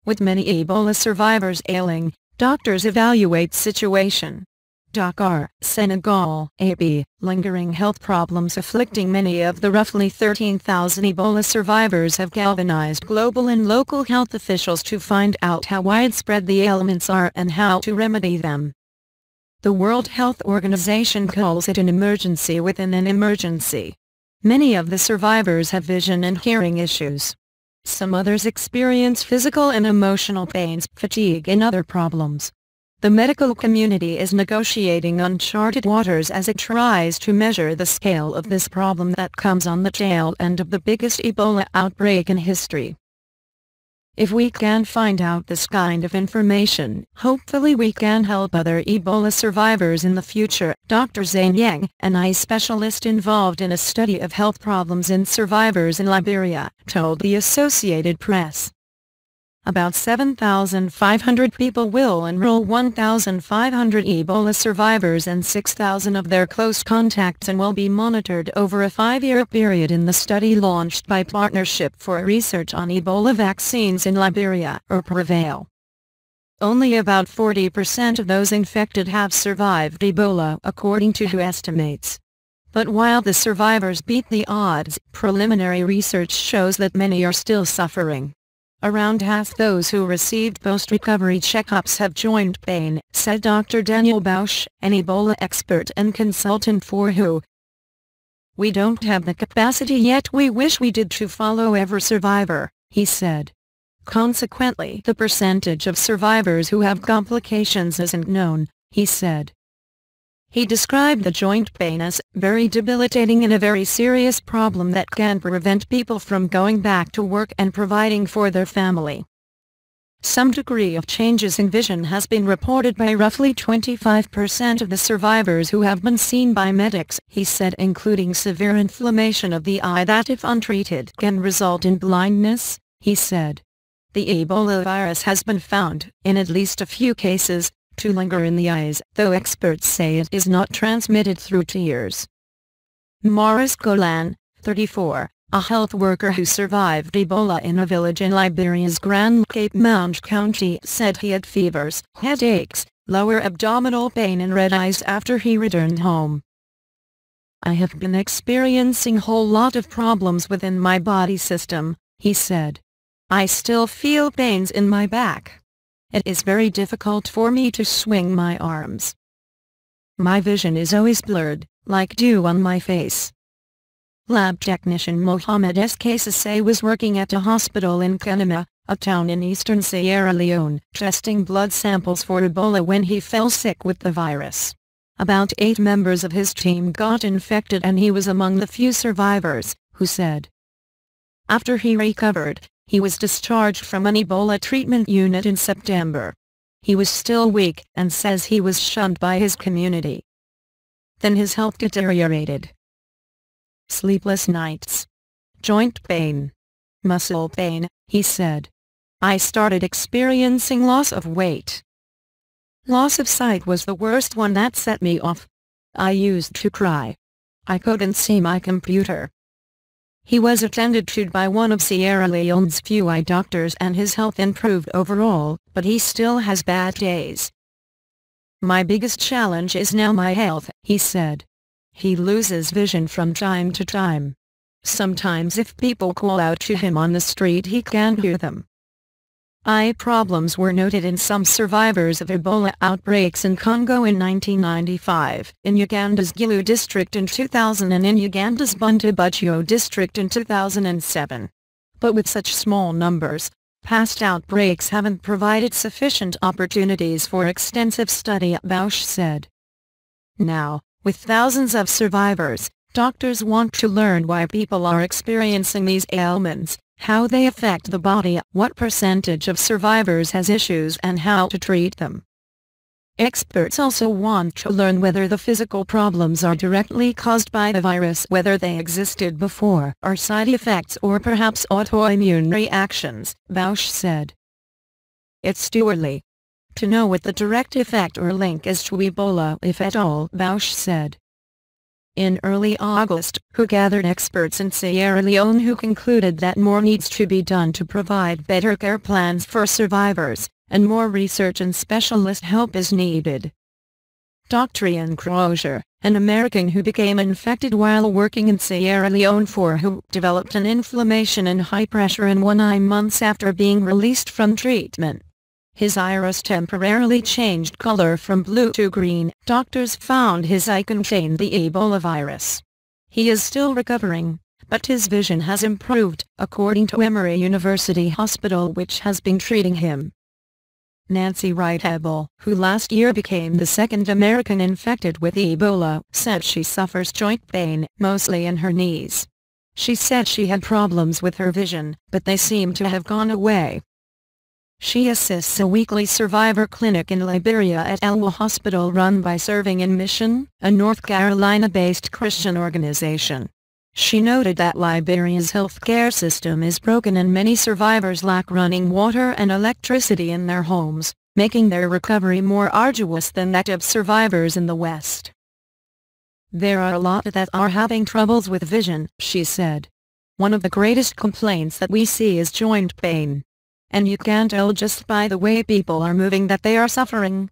With many Ebola survivors ailing, doctors evaluate situation. Dakar, Senegal, AB, lingering health problems afflicting many of the roughly 13,000 Ebola survivors have galvanized global and local health officials to find out how widespread the ailments are and how to remedy them. The World Health Organization calls it an emergency within an emergency. Many of the survivors have vision and hearing issues. Some others experience physical and emotional pains, fatigue and other problems. The medical community is negotiating uncharted waters as it tries to measure the scale of this problem that comes on the tail end of the biggest Ebola outbreak in history. If we can find out this kind of information, hopefully we can help other Ebola survivors in the future, Dr. Zane Yang, an eye specialist involved in a study of health problems in survivors in Liberia, told the Associated Press. About 7,500 people will enroll 1,500 Ebola survivors and 6,000 of their close contacts and will be monitored over a 5-year period in the study launched by Partnership for Research on Ebola Vaccines in Liberia, or PREVAIL. Only about 40% of those infected have survived Ebola, according to WHO estimates. But while the survivors beat the odds, preliminary research shows that many are still suffering. Around half those who received post-recovery checkups have joint pain, said Dr. Daniel Bausch, an Ebola expert and consultant for WHO. "We don't have the capacity yet we wish we did to follow every survivor," he said. Consequently, the percentage of survivors who have complications isn't known, he said. He described the joint pain as very debilitating and a very serious problem that can prevent people from going back to work and providing for their family. Some degree of changes in vision has been reported by roughly 25% of the survivors who have been seen by medics, he said, including severe inflammation of the eye that if untreated can result in blindness, he said. The Ebola virus has been found, in at least a few cases, to linger in the eyes, though experts say it is not transmitted through tears. Maurice Golan, 34, a health worker who survived Ebola in a village in Liberia's Grand Cape Mount County, said he had fevers, headaches, lower abdominal pain and red eyes after he returned home. "I have been experiencing a whole lot of problems within my body system," he said. "I still feel pains in my back. It is very difficult for me to swing my arms. My vision is always blurred, like dew on my face." Lab technician Mohamed Eskasese was working at a hospital in Kenema, a town in eastern Sierra Leone, testing blood samples for Ebola when he fell sick with the virus. About 8 members of his team got infected and he was among the few survivors, who said. After he recovered, he was discharged from an Ebola treatment unit in September. He was still weak and says he was shunned by his community. Then his health deteriorated. Sleepless nights. Joint pain. Muscle pain, he said. I started experiencing loss of weight. Loss of sight was the worst one that set me off. I used to cry. I couldn't see my computer. He was attended to by one of Sierra Leone's few eye doctors and his health improved overall, but he still has bad days. My biggest challenge is now my health, he said. He loses vision from time to time. Sometimes if people call out to him on the street he can't hear them. Eye problems were noted in some survivors of Ebola outbreaks in Congo in 1995, in Uganda's Gilu district in 2000 and in Uganda's Bundibugyo district in 2007. But with such small numbers, past outbreaks haven't provided sufficient opportunities for extensive study, Bausch said. Now, with thousands of survivors, doctors want to learn why people are experiencing these ailments, how they affect the body, what percentage of survivors has issues and how to treat them. Experts also want to learn whether the physical problems are directly caused by the virus, whether they existed before, are side effects or perhaps autoimmune reactions, Bausch said. It's too early to know what the direct effect or link is to Ebola, if at all, Bausch said. in early August, who gathered experts in Sierra Leone who concluded that more needs to be done to provide better care plans for survivors, and more research and specialist help is needed. Dr. Ian Crozier, an American who became infected while working in Sierra Leone who developed an inflammation and high pressure in one eye months after being released from treatment. His iris temporarily changed color from blue to green. Doctors found his eye contained the Ebola virus. He is still recovering, but his vision has improved, according to Emory University Hospital, which has been treating him. Nancy Wright-Hebel, who last year became the second American infected with Ebola, said she suffers joint pain, mostly in her knees. She said she had problems with her vision, but they seem to have gone away. She assists a weekly survivor clinic in Liberia at Elwa Hospital run by Serving in Mission, a North Carolina-based Christian organization. She noted that Liberia's healthcare system is broken and many survivors lack running water and electricity in their homes, making their recovery more arduous than that of survivors in the West. There are a lot that are having troubles with vision, she said. One of the greatest complaints that we see is joint pain. And you can tell just by the way people are moving that they are suffering.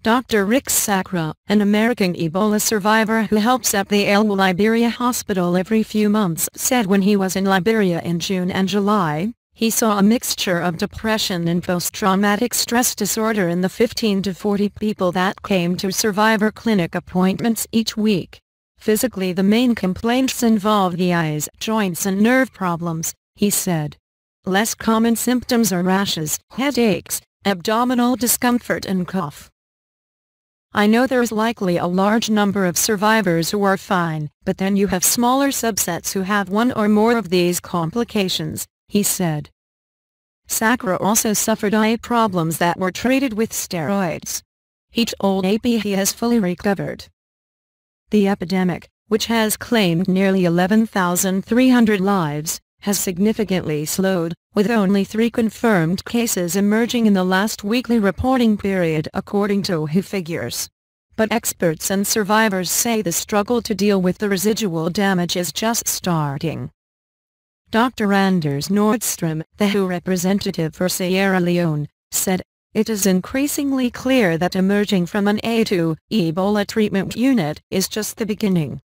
Dr. Rick Sacra, an American Ebola survivor who helps at the Elwa Liberia Hospital every few months, said when he was in Liberia in June and July, he saw a mixture of depression and post-traumatic stress disorder in the 15 to 40 people that came to survivor clinic appointments each week. Physically, the main complaints involved the eyes, joints and nerve problems, he said. Less common symptoms are rashes, headaches, abdominal discomfort and cough. I know there's likely a large number of survivors who are fine, but then you have smaller subsets who have one or more of these complications, he said. Sacra also suffered eye problems that were treated with steroids. He told AP he has fully recovered. The epidemic, which has claimed nearly 11,300 lives, has significantly slowed, with only 3 confirmed cases emerging in the last weekly reporting period according to WHO figures. But experts and survivors say the struggle to deal with the residual damage is just starting. Dr. Anders Nordstrom, the WHO representative for Sierra Leone, said, "It is increasingly clear that emerging from an A2 Ebola treatment unit is just the beginning.